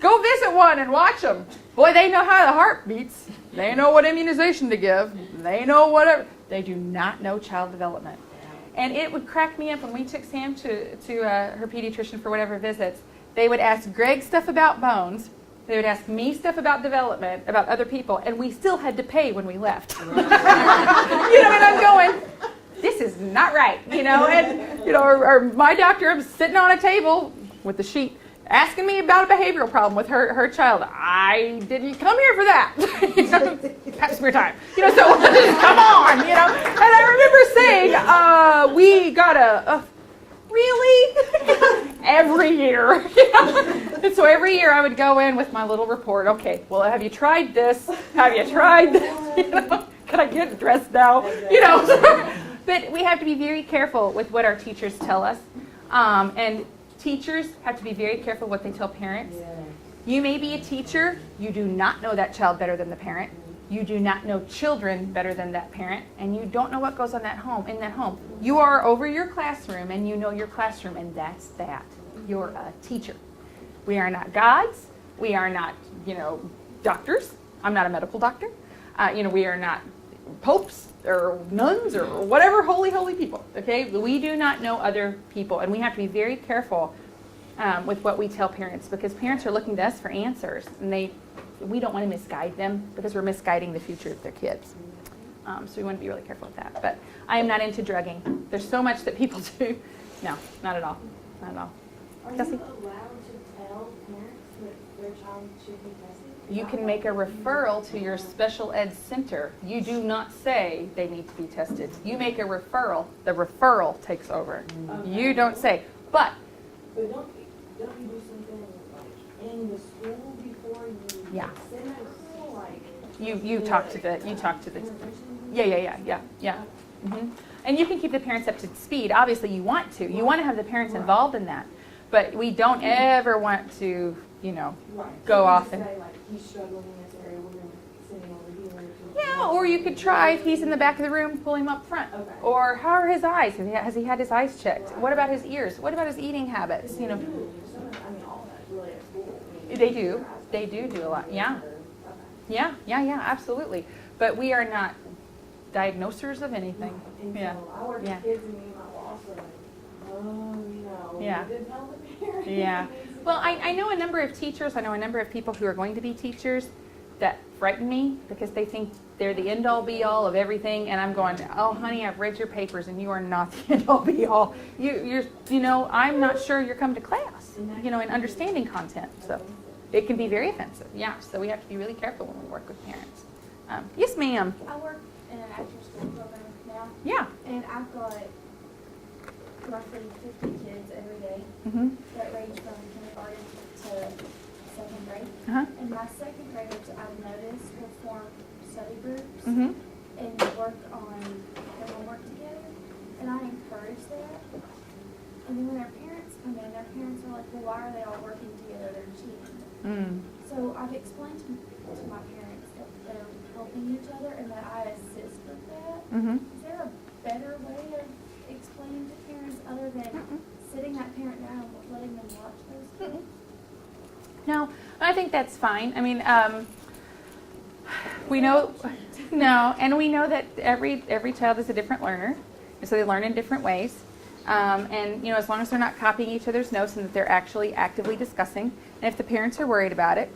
A: Go visit one and watch them. Boy, they know how the heart beats. They know what immunization to give. They know whatever. They do not know child development. And it would crack me up when we took Sam to her pediatrician for whatever visits. They would ask Greg stuff about bones. They would ask me stuff about development, about other people, and we still had to pay when we left. And I'm going, this is not right, and, or my doctor, I'm sitting on a table with the sheet, asking me about a behavioral problem with her child. I didn't come here for that. Have some your time. So come on, And I remember saying, we got really? Every year. And so every year I would go in with my little report. Okay, well, have you tried this? Have you tried this? Can I get dressed now? But we have to be very careful with what our teachers tell us. And Teachers have to be very careful what they tell parents.
C: Yeah.
A: You may be a teacher. You do not know that child better than the parent. You do not know children better than that parent, and you don't know what goes on in that home. You are over your classroom, and you know your classroom, and that's that. You're a teacher. We are not gods. We are not, doctors. I'm not a medical doctor. We are not popes or nuns or whatever holy people. Okay, we do not know other people, and we have to be very careful with what we tell parents, because parents are looking to us for answers, and we don't want to misguide them, because we're misguiding the future of their kids. So we want to be really careful with that. But I am not into drugging. There's so much that people do. No, not at all. Not at all.
F: Are
A: Jesse?
F: you allowed to tell parents that their child should be tested?
A: You can make a referral to your special ed center. You do not say they need to be tested. You make a referral. The referral takes over.
F: Okay.
A: You don't say. But
F: But don't you do something like in the school before you
A: Yeah.
F: send that referral? Like
A: you talk to the
F: intervention?
A: yeah. hmm And you can keep the parents up to speed. Obviously, you want to. You want to have the parents involved in that. But we don't ever want to,
F: Right.
A: go
F: So
A: off
F: just
A: and-
F: say, like, he's struggling in this area, we're going to send him over here.
A: Yeah, or you could try, if he's in the back of the room, pull him up front.
F: Okay.
A: Or how are his eyes? Has he had his eyes checked? What about his ears? What about his eating habits?
F: All that really at school.
A: They do. They do a lot. Yeah.
F: Okay.
A: Yeah, absolutely. But we are not diagnosers of anything.
F: And
A: Yeah.
F: so I work
A: Yeah.
F: with kids and me and my boss are like, oh, no.
A: Yeah.
F: You didn't tell the parent.
A: Yeah. Well, I know a number of teachers, I know a number of people who are going to be teachers that frighten me, because they think they're the end-all be-all of everything, and I'm going, oh, honey, I've read your papers, and you are not the end-all be-all. I'm not sure you're coming to class, and understanding content. So it can be very offensive. Yeah. So we have to be really careful when we work with parents. Yes, ma'am.
B: I work in an after-school program now,
A: Yeah.
B: and I've got roughly 50 kids every day
A: Mm-hmm.
B: that range from kindergarten to second grade.
A: Uh-huh.
B: And my second graders, I've noticed, will form study groups
A: Mm-hmm.
B: and work on their homework together, and I encourage that. And then when their parents come in, their parents are like, well, why are they all working together? They're cheating.
A: Mm.
B: So I've explained to my parents that they're helping each other and that I assist with that.
A: Mm-hmm.
B: Is there a better way of explaining to parents other than sitting that parent down and letting them watch those things?
A: No, I think that's fine. I mean, we know, and we know that every child is a different learner, and so they learn in different ways. And as long as they're not copying each other's notes and that they're actually actively discussing, and if the parents are worried about it,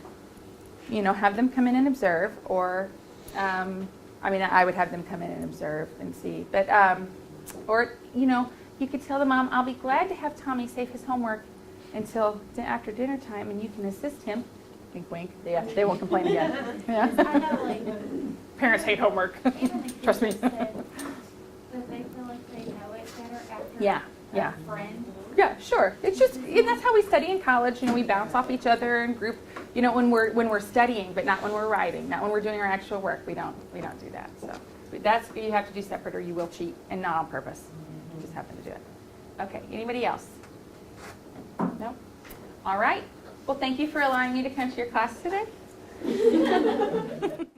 A: have them come in and observe, or, I would have them come in and observe and see. But, you could tell the mom, I'll be glad to have Tommy save his homework until after dinner time, and you can assist him. Wink, wink. Yeah, they won't complain again. Yeah.
B: I know, like,
A: Parents hate homework.
B: even the
A: Trust me.
B: kids said that they feel like they know it better after
A: Yeah.
B: a friend.
A: Yeah, sure. It's just, and that's how we study in college. We bounce off each other in group. When we're studying, but not when we're writing, not when we're doing our actual work. We don't do that. So that's you have to do separate, or you will cheat, and not on purpose. You just happen to do it. Okay. Anybody else? No. All right. Well, thank you for allowing me to come to your class today.